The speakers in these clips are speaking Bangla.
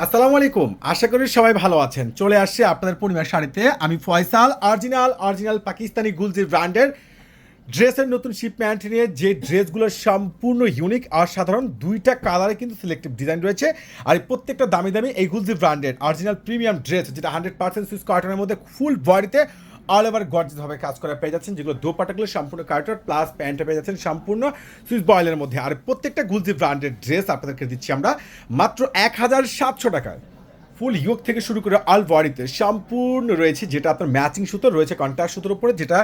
আসসালামু আলাইকুম, আশা করি সবাই ভালো আছেন। চলে আসছে আপনাদের পূর্ণিমার শাড়িতে আমি ফয়সাল। অরিজিনাল পাকিস্তানি গুলজি ব্র্যান্ডের ড্রেসের নতুন শিপমেন্ট নিয়ে, যে ড্রেসগুলো সম্পূর্ণ ইউনিক আর সাধারণ, দুইটা কালারে কিন্তু সিলেক্টিভ ডিজাইন রয়েছে। আর এই প্রত্যেকটা দামি দামি এই গুলজি ব্র্যান্ডের অরিজিনাল প্রিমিয়াম ড্রেস, যেটা 100% সুইস কটনের মধ্যে ফুল বডিতে অল ওভার গর্জিয়াসভাবে কাজ করা পেয়ে যাচ্ছেন, যেগুলো দোপাটাগুলো সম্পূর্ণ কার্টন প্লাস প্যান্টে পেয়ে যাচ্ছেন সম্পূর্ণ সুইস বয়েলের মধ্যে। আর প্রত্যেকটা গুলজি ব্র্যান্ডের ড্রেস আপনাদেরকে দিচ্ছি আমরা মাত্র 1700 টাকায়। ফুল ইয়োগ থেকে শুরু করে অল বডিতে সম্পূর্ণ রয়েছে, যেটা আপনার ম্যাচিং সুতো রয়েছে কন্ট্রাস্ট সুতোর উপরে, যেটা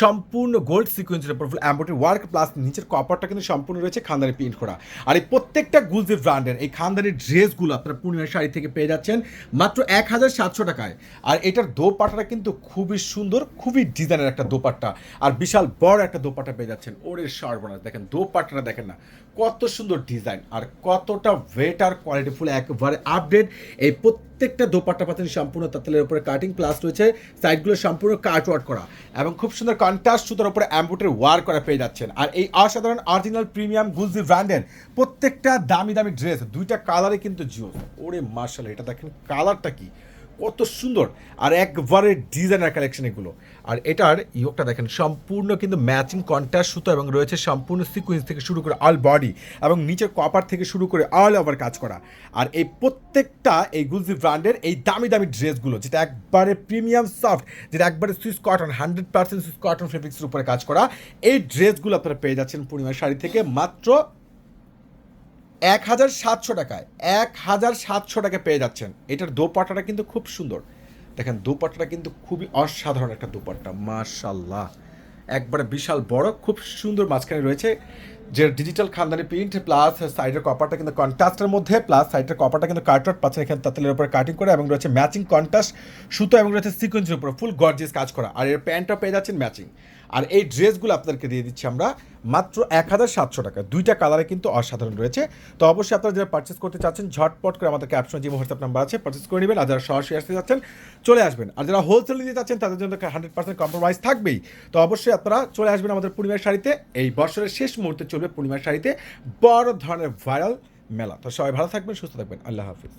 সম্পূর্ণ গোল্ড সিকোয়েন্সের উপর ফুল এমব্রয়ডারি ওয়ার্ক প্লাস নিচের কপারটা কিন্তু সম্পূর্ণ রয়েছে খানদানি প্রিন্ট করা। আর এই প্রত্যেকটা গুলজি ব্র্যান্ডের এই খানদানি ড্রেসগুলো আপনার পূর্ণিমার শাড়ি থেকে পেয়ে যাচ্ছেন মাত্র 1700 টাকায়। আর এটার দোপাট্টাটা কিন্তু খুবই সুন্দর, খুবই ডিজাইনের একটা দোপাট্টা, আর বিশাল বড় একটা দোপাট্টা পেয়ে যাচ্ছেন। ওরে সর্বনাশ, দেখেন দোপাট্টাটা দেখেন না কত সুন্দর ডিজাইন আর কতটা ওয়েট আর কোয়ালিটি ফুল, একেবারে আপডেট। এই প্রত্যেকটা দোপাট্টা পাচ্ছেন সম্পূর্ণ তাঁতেলের উপরে কাটিং প্লাস রয়েছে সাইডগুলো সম্পূর্ণ কাট ওয়ার্ক করা এবং খুব সুন্দর কন্ট্রাস্ট সুতোর উপরে এমব্রয়ডারি ওয়ার্ক করা পেয়ে যাচ্ছেন। আর এই অসাধারণ অরিজিনাল প্রিমিয়াম গুলজি ব্র্যান্ডের প্রত্যেকটা দামি দামি ড্রেস দুইটা কালারে কিন্তু জিও। ওরে মার্শাল, এটা দেখেন কালারটা কি কত সুন্দর আর একবারে ডিজাইনার কালেকশন এগুলো। আর এটার ইয়োগটা দেখেন সম্পূর্ণ কিন্তু ম্যাচিং কন্ট্রাস্ট সুতো এবং রয়েছে সম্পূর্ণ সিকুয়েন্স থেকে শুরু করে অল বডি এবং নিচের কপার থেকে শুরু করে অল ওভার কাজ করা। আর এই প্রত্যেকটা এই গুলজি ব্র্যান্ডের এই দামি দামি ড্রেসগুলো, যেটা একবারে প্রিমিয়াম সফট, যেটা একবারে সুইস কটন 100% সুইস কটন ফেব্রিক্সের উপরে কাজ করা, এই ড্রেসগুলো আপনারা পেয়ে যাচ্ছেন পূর্ণিমার শাড়ি থেকে মাত্র 1700 টাকায়। 1700 টাকায় পেয়ে যাচ্ছেন। এটার দোপাট্টাটা কিন্তু খুব সুন্দর, দেখেন দোপাট্টাটা কিন্তু খুবই অসাধারণ একটা দোপাট্টা, মাশাল্লাহ একবারে বিশাল বড়, খুব সুন্দর। মাঝখানে রয়েছে যে ডিজিটাল খানদানি প্রিন্ট প্লাস সাইডের কপারটা কিন্তু কন্ট্রাস্টের মধ্যে, প্লাস সাইডের কপারটা কিন্তু কাটওয়ার্ক পাচ্ছেন এখানে তাঁতেলের উপরে কাটিং করে এবং রয়েছে ম্যাচিং কন্ট্রাস্ট সুতো এবং রয়েছে সিকোয়েন্সের উপরে ফুল গর্জিয়াস কাজ করা। আর এর প্যান্টটা পেয়ে যাচ্ছেন ম্যাচিং। আর এই ড্রেসগুলো আপনাদেরকে দিয়ে দিচ্ছি আমরা মাত্র 1700 টাকা। দুইটা কালারে কিন্তু অসাধারণ রয়েছে। তো অবশ্যই আপনারা যারা পারচেস করতে চাচ্ছেন ঝটপট করে আমাদের ক্যাপশন যে হোয়াটসঅ্যাপ নাম্বার আছে পারচেস করে নেবেন। আর যারা সরাসরি আসতে যাচ্ছেন চলে আসবেন। আর যারা হোলসেল নিতে চাচ্ছেন তাদের জন্য 100% কম্প্রোমাইজ থাকবেই। তো অবশ্যই আপনারা চলে আসবেন আমাদের পূর্ণিমার শাড়িতে। এই বছরের শেষ মুহূর্তে চলবে পূর্ণিমার শাড়িতে বড় ধরনের ভাইরাল মেলা। তো সবাই ভালো থাকবেন, সুস্থ থাকবেন, আল্লাহ হাফিজ।